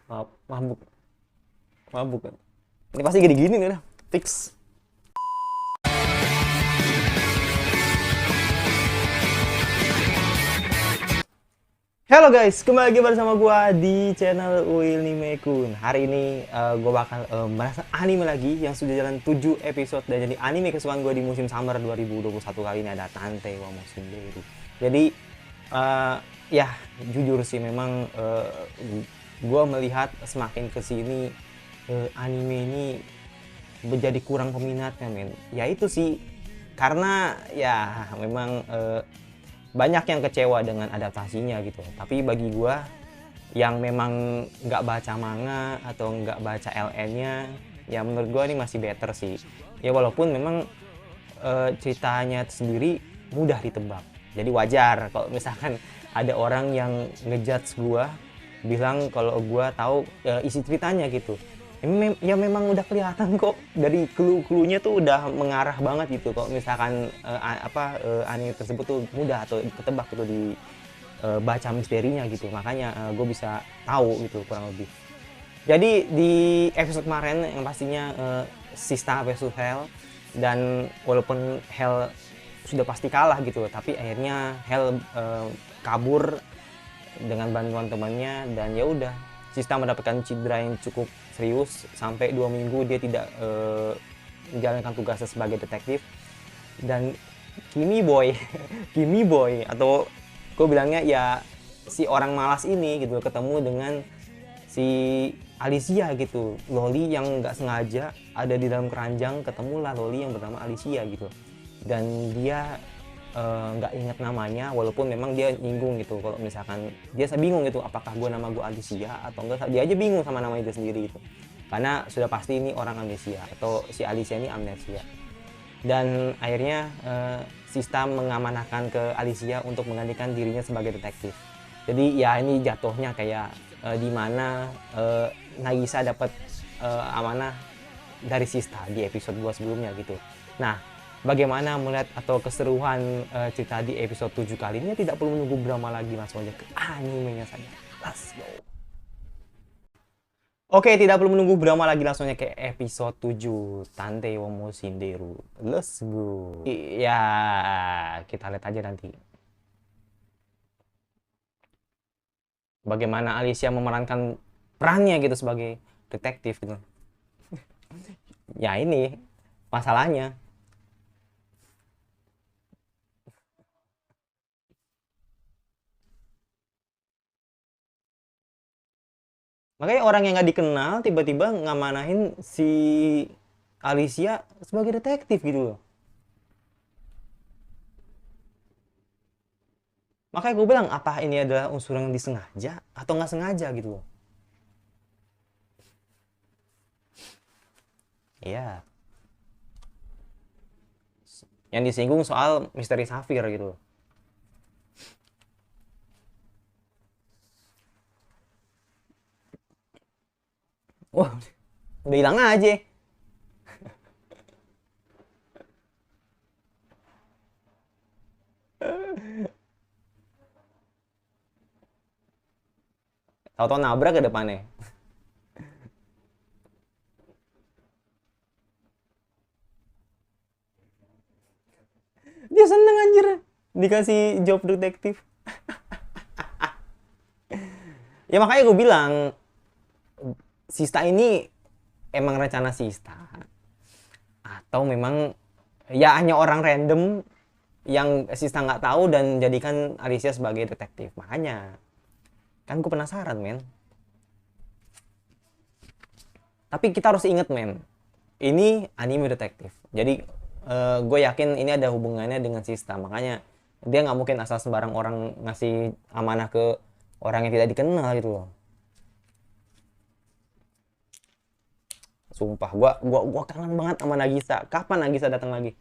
Mabuk, mabuk kan. Ini pasti gini-gini nih dah, fix. Halo guys, kembali lagi bersama gua di channel Uil Nimekun. Hari ini gua bakal merasa anime lagi yang sudah jalan 7 episode dan jadi anime kesukaan gua di musim summer 2021 kali ini ada Tante wa Moshindeiru. Jadi ya jujur sih memang gua melihat semakin kesini anime ini menjadi kurang peminatnya men. Ya itu sih karena ya memang banyak yang kecewa dengan adaptasinya gitu. Tapi bagi gua yang memang nggak baca manga atau nggak baca LN-nya, ya menurut gua ini masih better sih. Ya walaupun memang ceritanya sendiri mudah ditebak. Jadi wajar kalau misalkan ada orang yang ngejudge gua bilang kalau gua tahu isi ceritanya gitu. Ya memang udah kelihatan kok dari clue-cluenya tuh udah mengarah banget gitu kok misalkan anime tersebut tuh mudah atau ketebak gitu di baca misterinya gitu, makanya gue bisa tahu gitu kurang lebih. Jadi di episode kemarin yang pastinya Sista versus Hell, dan walaupun Hell sudah pasti kalah gitu tapi akhirnya Hell kabur dengan bantuan temannya dan ya udah Sista mendapatkan cedera yang cukup serius sampai 2 minggu dia tidak menjalankan tugasnya sebagai detektif. Dan Kimi Boy Kimi Boy atau gue bilangnya ya si orang malas ini gitu ketemu dengan si Alicia gitu, loli yang nggak sengaja ada di dalam keranjang, ketemulah loli yang bernama Alicia gitu, dan dia nggak ingat namanya walaupun memang dia nyinggung gitu kalau misalkan dia bingung gitu apakah nama gue Alicia atau enggak, dia aja bingung sama namanya dia sendiri gitu karena sudah pasti ini orang amnesia atau si Alicia ini amnesia. Dan akhirnya Sista mengamanahkan ke Alicia untuk menggantikan dirinya sebagai detektif. Jadi ya ini jatuhnya kayak di mana Nagisa dapat amanah dari Sista di episode 2 sebelumnya gitu. Nah, bagaimana melihat atau keseruan cerita di episode 7 kali ini, tidak perlu menunggu drama lagi, langsung aja ke animenya saja. Let's go. Oke, tidak perlu menunggu drama lagi, langsung aja ke episode 7 Tante wa Moshindeiru. Let's go. Ya, kita lihat aja nanti bagaimana Alicia memerankan perannya gitu sebagai detektif gitu. Ya ini masalahnya. Makanya orang yang nggak dikenal tiba-tiba ngamanahin si Alicia sebagai detektif gitu loh. Makanya gue bilang apa ini adalah unsur yang disengaja atau nggak sengaja gitu loh. Iya. Yang disinggung soal misteri Safir gitu loh. Wah, udah hilang aja. Tahu-tahu nabrak ke depannya. Dia seneng anjir dikasih job detektif. Ya makanya gue bilang Sista ini emang rencana Sista atau memang ya hanya orang random yang Sista nggak tahu dan jadikan Alicia sebagai detektif. Makanya kan gue penasaran men. Tapi kita harus inget men, ini anime detektif. Jadi gue yakin ini ada hubungannya dengan Sista. Makanya dia nggak mungkin asal sembarang orang ngasih amanah ke orang yang tidak dikenal gitu loh. Sumpah, gua kangen banget sama Nagisa. Kapan Nagisa datang lagi?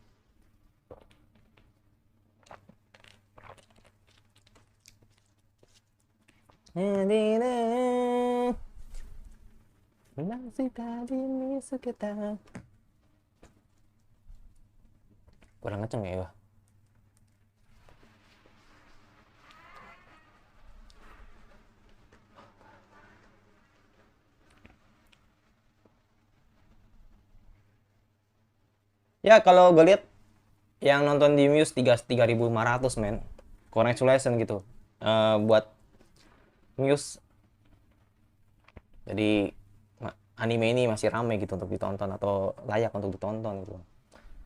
Kurang kenceng ya. Ya kalau gue lihat yang nonton di Muse 3.500 men. Congratulations gitu. Buat Muse. Jadi anime ini masih ramai gitu untuk ditonton atau layak untuk ditonton gitu.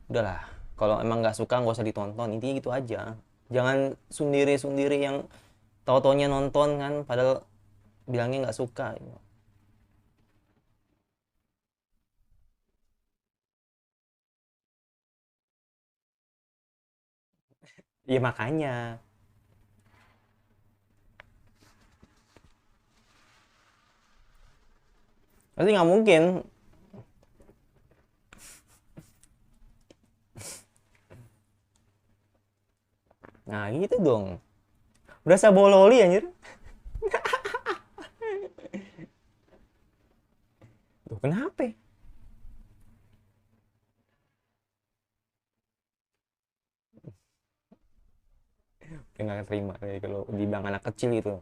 Udahlah, kalau emang nggak suka nggak usah ditonton, intinya gitu aja. Jangan sendiri-sendiri yang tahu-taunya nonton kan padahal bilangnya nggak suka gitu. Ya makanya pasti nggak mungkin. Nah gitu dong, berasa bololi anjir. Tuh kenapa? Kayak nggak terima kayak kalau dibilang anak kecil gitu.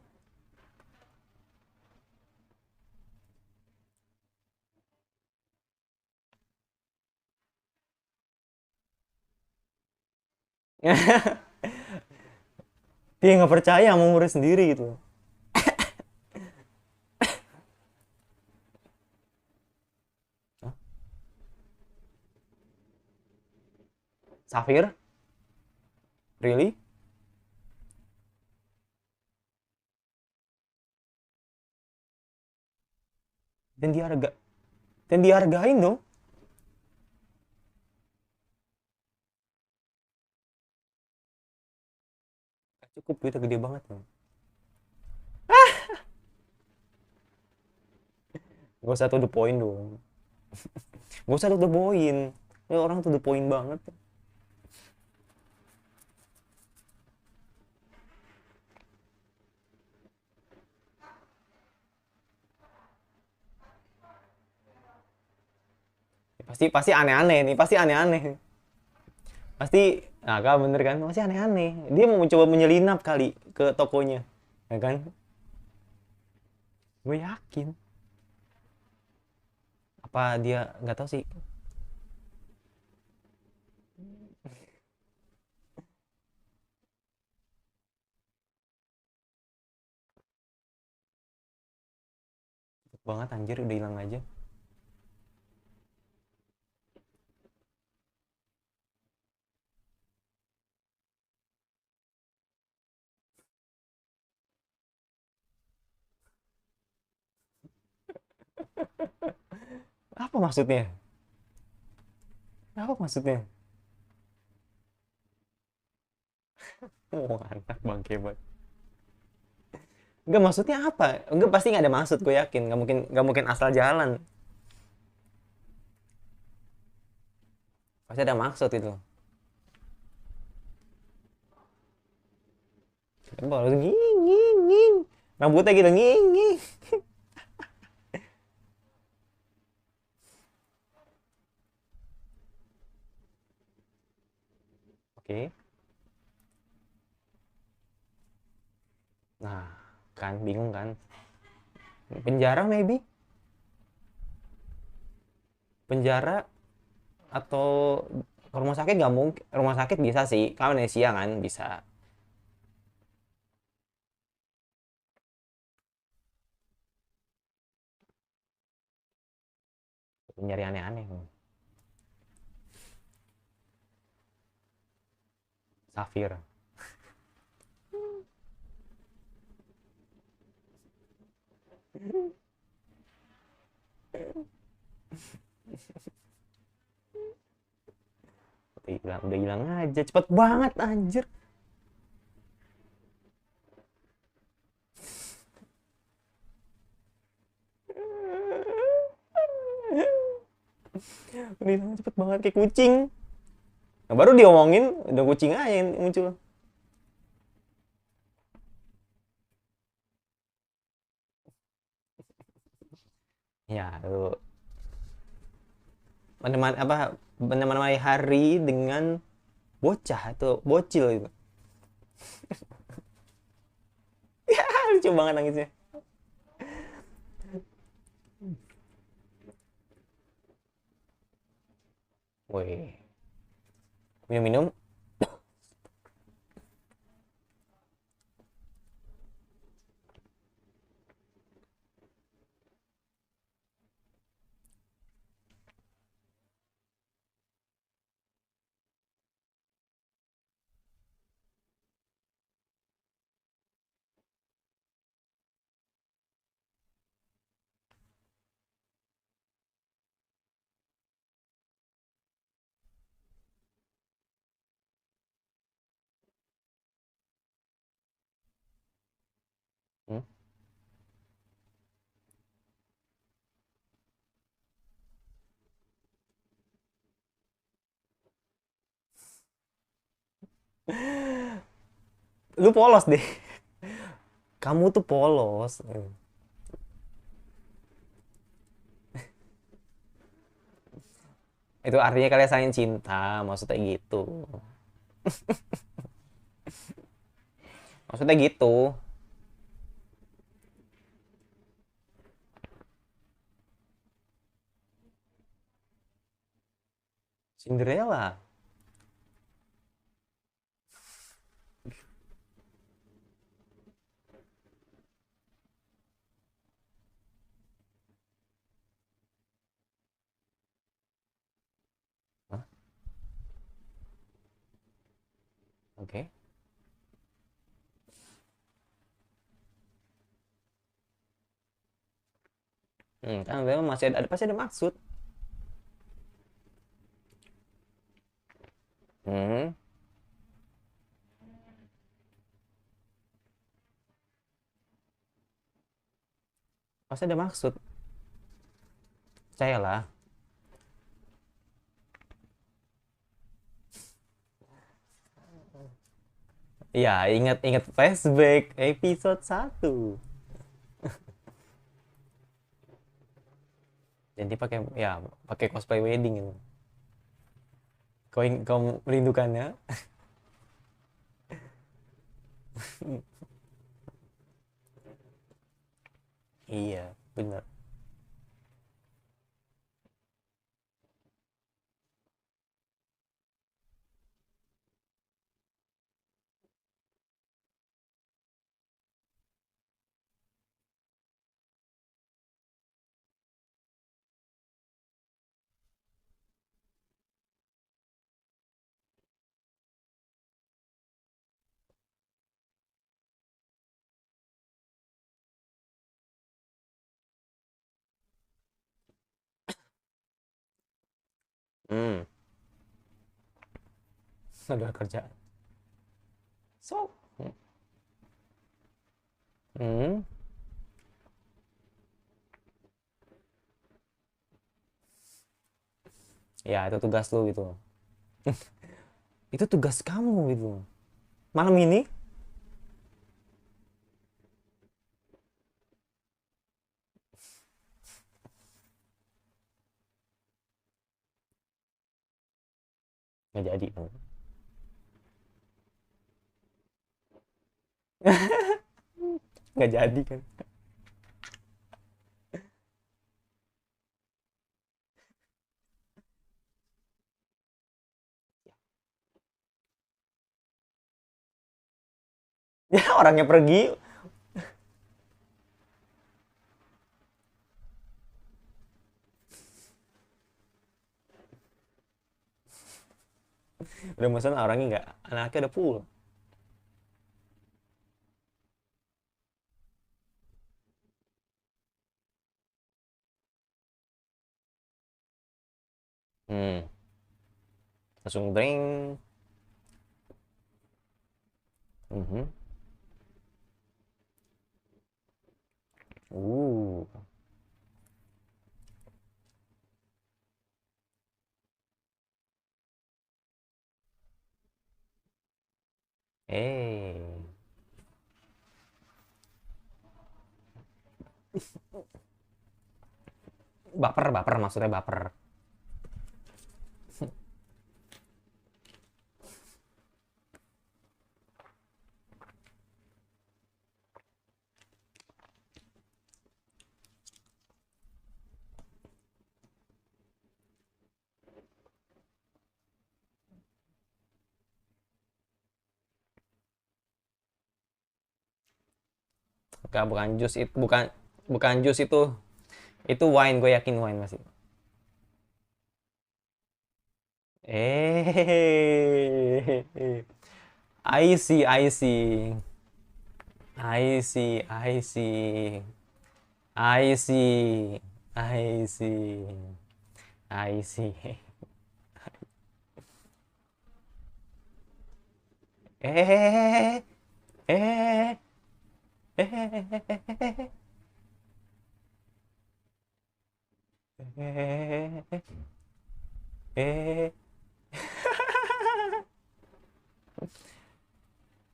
Dia nggak percaya sama umurnya sendiri gitu. Hah? Safir? Really? Dan diharga dan dihargain dong. Cukup duitnya gede banget dong. Gak usah tuh the point dong. Gak usah tuh the point. Ya, orang tuh the point banget. Pasti pasti aneh-aneh nih, pasti aneh-aneh. Pasti, nah kak bener kan, pasti aneh-aneh. Dia mau mencoba menyelinap kali ke tokonya, ya kan? Gue yakin. Apa dia nggak tahu sih? Cepet banget anjir udah hilang aja. Apa maksudnya? Apa maksudnya? Oh anak bangke banget. Enggak maksudnya apa? Enggak pasti nggak ada maksud, gue yakin. Nggak mungkin asal jalan. Pasti ada maksud itu. Baru nging nging nging. Rambutnya gitu nging nging. Oke. Nah, kan bingung kan? Penjara maybe? Penjara atau rumah sakit nggak mungkin. Rumah sakit bisa sih, kan Indonesia kan bisa. Nyari aneh-aneh. Safir. Udah hilang aja, cepet banget anjir. Udah hilang cepet banget kayak kucing. Nah, baru diomongin, udah kucing aja yang muncul. Ya, lu menemani apa menemani hari dengan bocah atau bocil itu. Lucu banget nangisnya. Woi, Minum-minum. Hmm? Lu polos deh. Kamu tuh polos. Itu artinya kalian saling cinta, maksudnya gitu. Maksudnya gitu. Cinderella. Hah? Oke. Kan memang masih ada pasti ada maksud. Hmm, pasti ada maksud. Percayalah. Iya, ingat-ingat flashback episode 1. Jadi pakai ya pakai cosplay wedding itu. Kau merindukannya? Iya, benar. Hmm, ada kerjaan. So, hmm, ya itu tugas lu gitu. Itu tugas kamu gitu. Malam ini nggak jadi. Nggak jadi kan. Ya orangnya pergi, udah mesen orangnya nggak, anaknya udah pulang. Hmm, langsung drink. Mhm. Uh, eh, baper baper maksudnya baper. Enggak, bukan jus itu, bukan bukan jus itu wine, gue yakin wine masih. Eh, I see, I see, I see, I see, I see, I see, I see. Eh, eh, eh, eh, eh.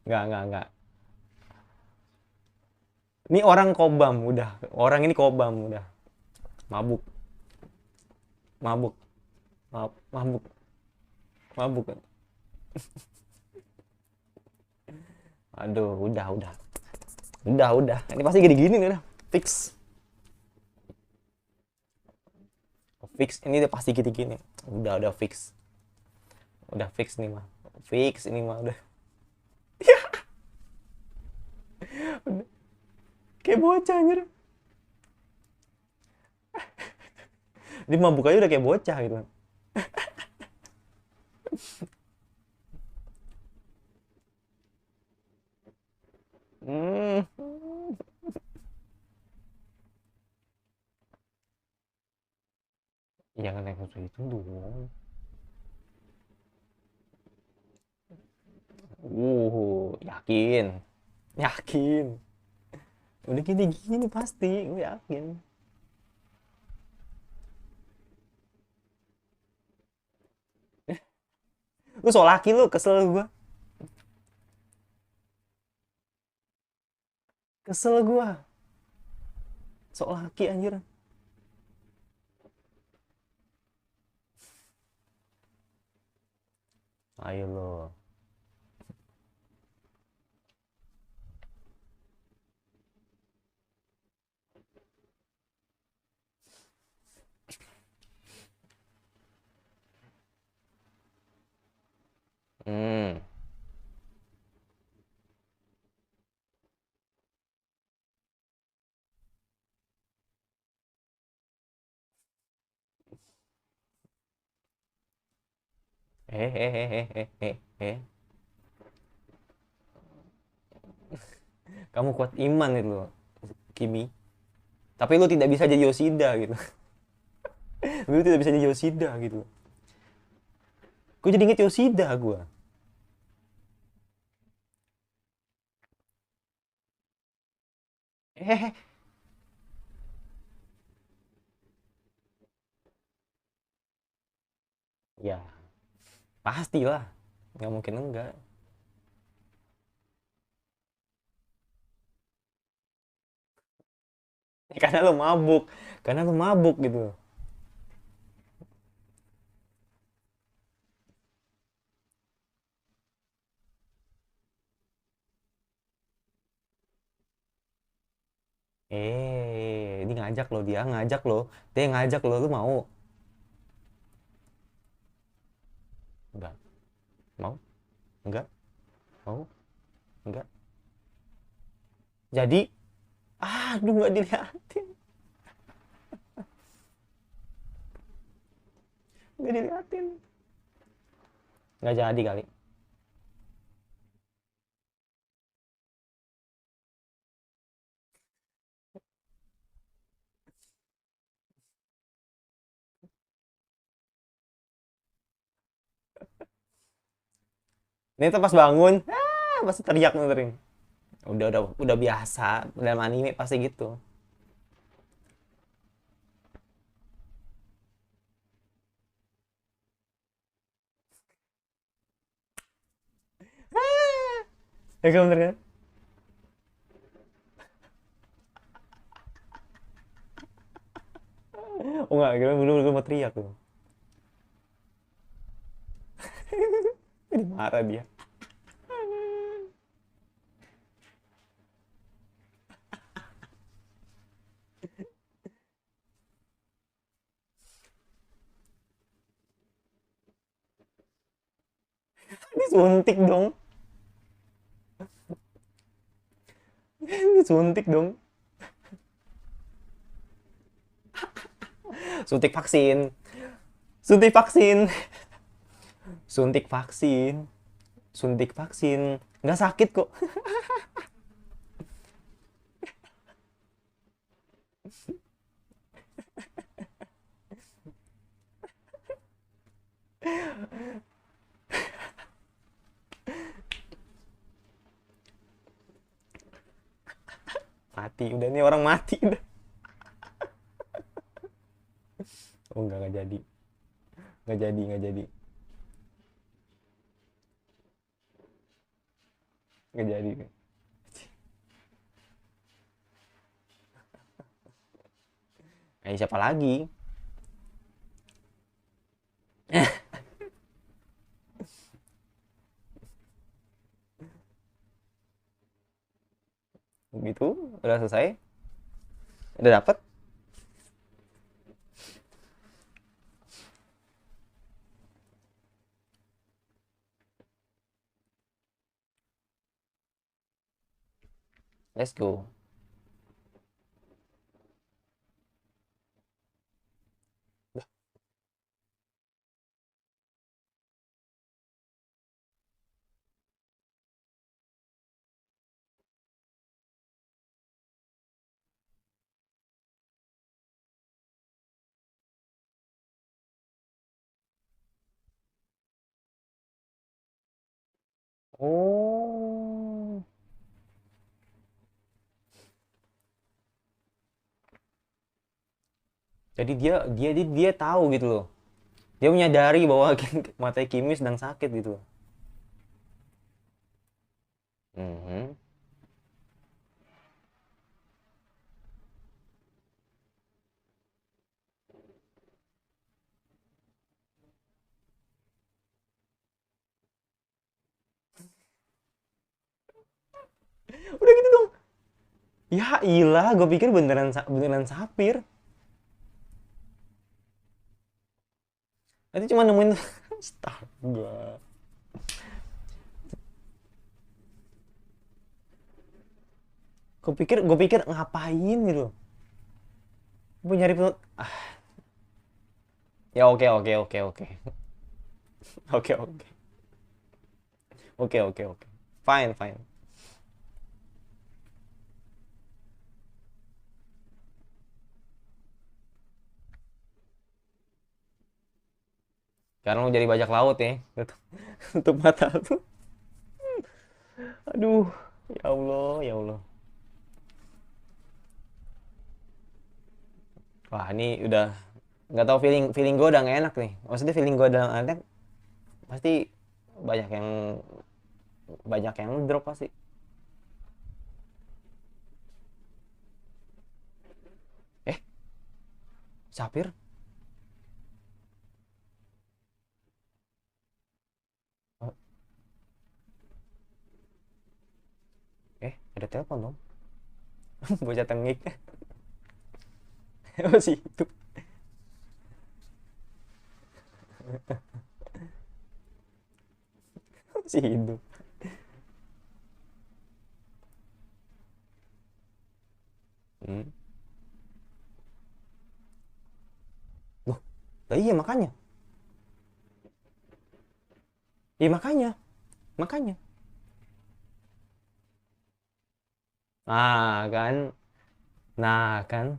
Enggak. Ini orang kobam udah. Orang ini kobam udah. Mabuk, mabuk, mabuk, mabuk. Aduh, udah. Udah. Ini pasti gini-gini nih udah. Fix. Fix. Ini udah pasti gini-gini. Udah fix. Udah fix nih mah. Fix ini mah udah. Udah. Kayak bocah anjir. Dia mabuk aja udah kayak bocah gitu. Hmm. Jangan naik itu dong. Yakin. Yakin. Udah gini-gini pasti, gue yakin. Lu so laki lu, kesel gue. Kesel gue. Sok laki anjir. Ayo lo. Hmm. Eh. Kamu kuat iman itu loh, Kimi. Tapi lu tidak bisa jadi Yoshida gitu. Lu tidak bisa jadi Yoshida gitu. Gue jadi inget Yoshida gue. Eh. Ya, pastilah. Nggak mungkin enggak. Karena lu mabuk. Karena lu mabuk gitu. Ini ngajak lo, dia ngajak lo. Dia ngajak lo, lu mau? Enggak. Mau? Enggak. Mau? Enggak. Jadi, aduh nggak diliatin. Nggak diliatin. Nggak jadi kali. Ini tuh pas bangun, pasti teriak ngerin. Udah biasa dalam anime pasti gitu. Ya kan bener kan? Oh enggak, gue mau teriak tuh. Ini marah dia. Disuntik dong. Suntik dong. Suntik vaksin. Suntik vaksin. Suntik vaksin. Suntik vaksin. Nggak sakit kok. Mati udah nih orang mati udah. Oh nggak jadi. Nggak jadi, nggak jadi. Nggak jadi. Siapa lagi? Gitu, udah selesai. Udah dapet. Let's go. Oh. Jadi dia tahu gitu loh. Dia menyadari bahwa mata Kimi sedang sakit gitu loh. Mhm. Udah gitu dong. Ya ilah, gue pikir beneran beneran sapir. Nanti cuma nemuin astaga. Gue pikir ngapain gitu. Gue nyari penut. Ya oke oke oke oke. Oke oke. Oke oke oke. Fine fine. Sekarang lu jadi bajak laut ya. Tutup mata tuh. Aduh. Ya Allah, ya Allah. Wah, ini udah nggak tahu feeling feeling gue udah nggak enak nih. Maksudnya feeling gue udah nggak enak, pasti banyak yang drop pasti. Eh, Sapir? Oh, ada telepon dong. Bocah tengik. Masih hidup. Masih hidup. Hmm. Loh, lah iya makanya. Iya makanya. Makanya. Nah, kan. Nah, kan.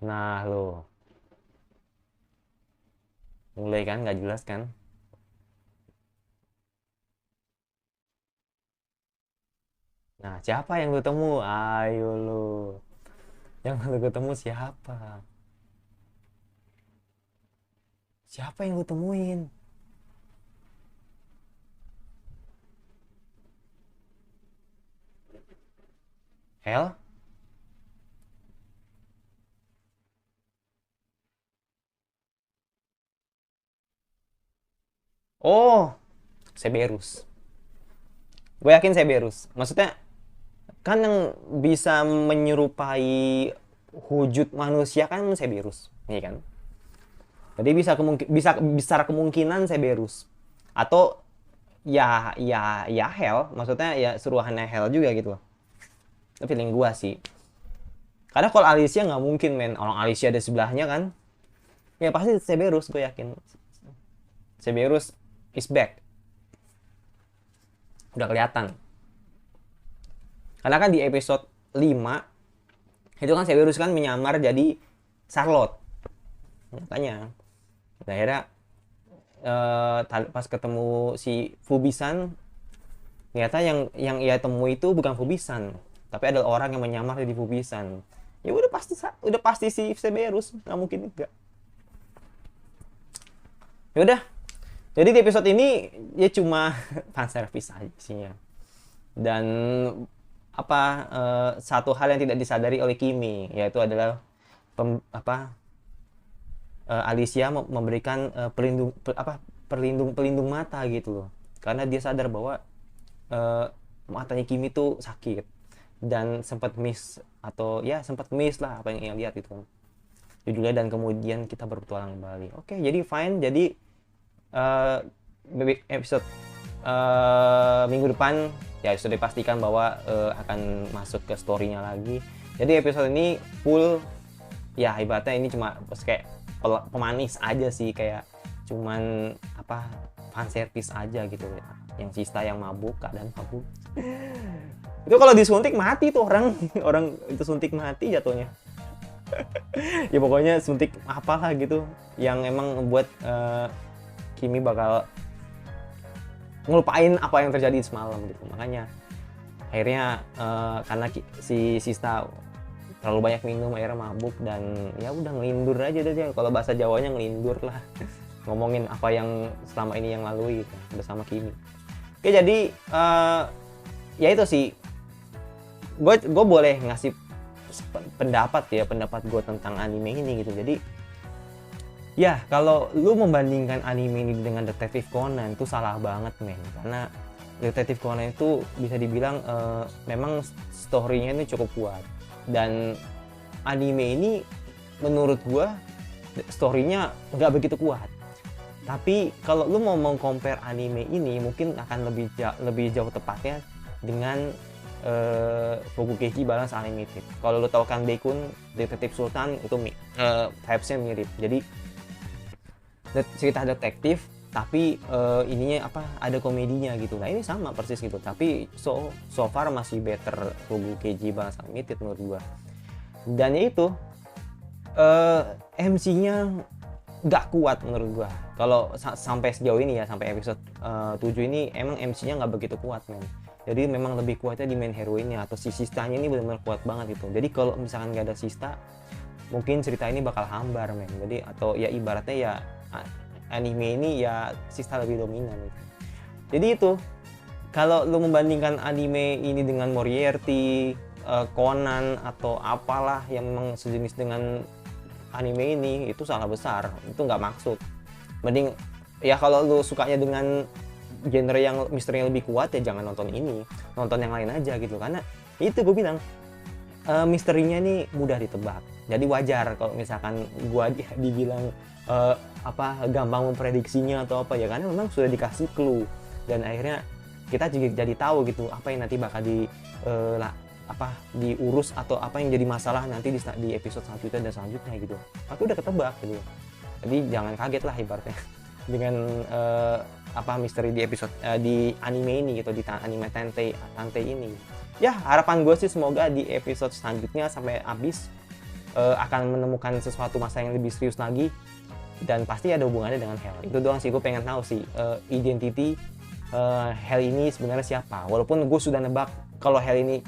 Nah, lo. Mulai kan nggak jelas kan? Nah, siapa yang lu temu? Ayo lu. Yang lu ketemu siapa? Siapa yang lu temuin? Hel? Oh, Severus. Gue yakin Severus. Maksudnya kan yang bisa menyerupai wujud manusia kan Severus, iya kan? Jadi bisa besar kemungkinan Severus atau ya Hel, maksudnya ya suruhannya Hel juga gitu loh. Itu feeling gua sih. Karena kalau Alicia nggak mungkin men, orang Alicia ada sebelahnya kan. Ya pasti Cerberus, gue yakin. Cerberus is back. Udah kelihatan. Karena kan di episode 5 itu kan Cerberus kan menyamar jadi Charlotte. Makanya akhirnya pas ketemu si Fubisan, ternyata yang ia temui itu bukan Fubisan, tapi adalah orang yang menyamar jadi Fubisan. Ya udah pasti si Cerberus, nggak mungkin enggak. Ya udah. Jadi di episode ini ya cuma fan service aja isinya. Dan satu hal yang tidak disadari oleh Kimi, yaitu adalah Alicia memberikan pelindung mata gitu loh. Karena dia sadar bahwa matanya Kimi tuh sakit dan sempat miss lah apa yang ia lihat itu judulnya, dan kemudian kita berpetualang kembali. Oke, jadi fine. Jadi episode minggu depan ya sudah dipastikan bahwa akan masuk ke story-nya lagi. Jadi episode ini full ya, ibaratnya ini cuma kayak pemanis aja sih, kayak cuman fan service aja gitu. Yang sista yang mabuk, keadaan mabuk. Itu kalau disuntik mati tuh orang itu suntik mati jatuhnya. Ya pokoknya suntik apalah gitu yang emang membuat Kimi bakal ngelupain apa yang terjadi semalam gitu. Makanya akhirnya karena si Sista terlalu banyak minum, akhirnya mabuk, dan ya udah ngelindur aja dia. Kalau bahasa Jawanya ngelindur lah. Ngomongin apa yang selama ini yang lalui gitu, bersama Kimi. Oke, jadi ya itu sih. Gue boleh ngasih pendapat gue tentang anime ini gitu. Jadi ya, kalau lu membandingkan anime ini dengan Detektif Conan itu salah banget men. Karena Detektif Conan itu bisa dibilang memang story-nya ini cukup kuat. Dan anime ini menurut gua story-nya nggak begitu kuat. Tapi kalau lu mau meng-compare anime ini, mungkin akan lebih jauh tepatnya dengan Fukukeiji Balance Unlimited. Kalau lu tahu kan Bekun, Detektif Sultan itu vibes-nya mirip. Jadi cerita detektif tapi ininya ada komedinya gitu. Nah ini sama persis gitu, tapi so far masih better Fukukeiji Balance Unlimited menurut gua. Dan ya itu MC-nya nggak kuat menurut gua. Kalau sampai sejauh ini ya, sampai episode 7 ini emang MC-nya nggak begitu kuat men. Jadi memang lebih kuatnya di main heroinnya atau si Sistanya ini benar-benar kuat banget gitu. Jadi kalau misalkan nggak ada Sista, mungkin cerita ini bakal hambar men. Jadi atau ya ibaratnya ya anime ini ya Sista lebih dominan gitu. Jadi itu, kalau lu membandingkan anime ini dengan Moriarty, Conan atau apalah yang memang sejenis dengan anime ini, itu salah besar. Itu nggak maksud. Mending ya kalau lu sukanya dengan genre yang misterinya lebih kuat ya jangan nonton ini, nonton yang lain aja gitu. Karena itu gue bilang misterinya ini mudah ditebak. Jadi wajar kalau misalkan gua dibilang gampang memprediksinya atau apa ya, karena memang sudah dikasih clue dan akhirnya kita juga jadi tahu gitu apa yang nanti bakal diurus atau apa yang jadi masalah nanti di episode selanjutnya dan selanjutnya gitu. Aku udah ketebak gitu. Jadi jangan kaget lah ibaratnya dengan misteri di episode di anime ini gitu, di anime Tante ini. Ya harapan gue sih semoga di episode selanjutnya sampai habis akan menemukan sesuatu masa yang lebih serius lagi, dan pasti ada hubungannya dengan Hel. Itu doang sih, gue pengen tahu sih identity Hel ini sebenarnya siapa. Walaupun gue sudah nebak kalau Hel ini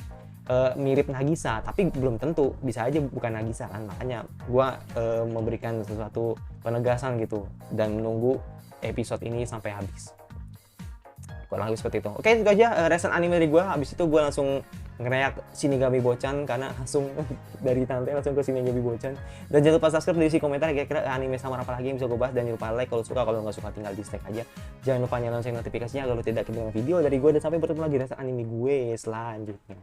mirip Nagisa, tapi belum tentu, bisa aja bukan Nagisa kan. Makanya gue memberikan sesuatu penegasan gitu dan menunggu episode ini sampai habis. Kurang lebih seperti itu. Oke, itu aja reaction anime dari gue. Habis itu gue langsung ngereak Shinigami Bochan, karena langsung dari Tante langsung ke Shinigami Bochan. Dan jangan lupa subscribe, di komentar kira-kira anime sama apa lagi yang bisa gue bahas, dan jangan lupa like kalau suka, kalau nggak suka tinggal dislike aja. Jangan lupa nyalain lonceng notifikasinya agar lo tidak ketinggalan video dari gue, dan sampai bertemu lagi di reaction anime gue selanjutnya.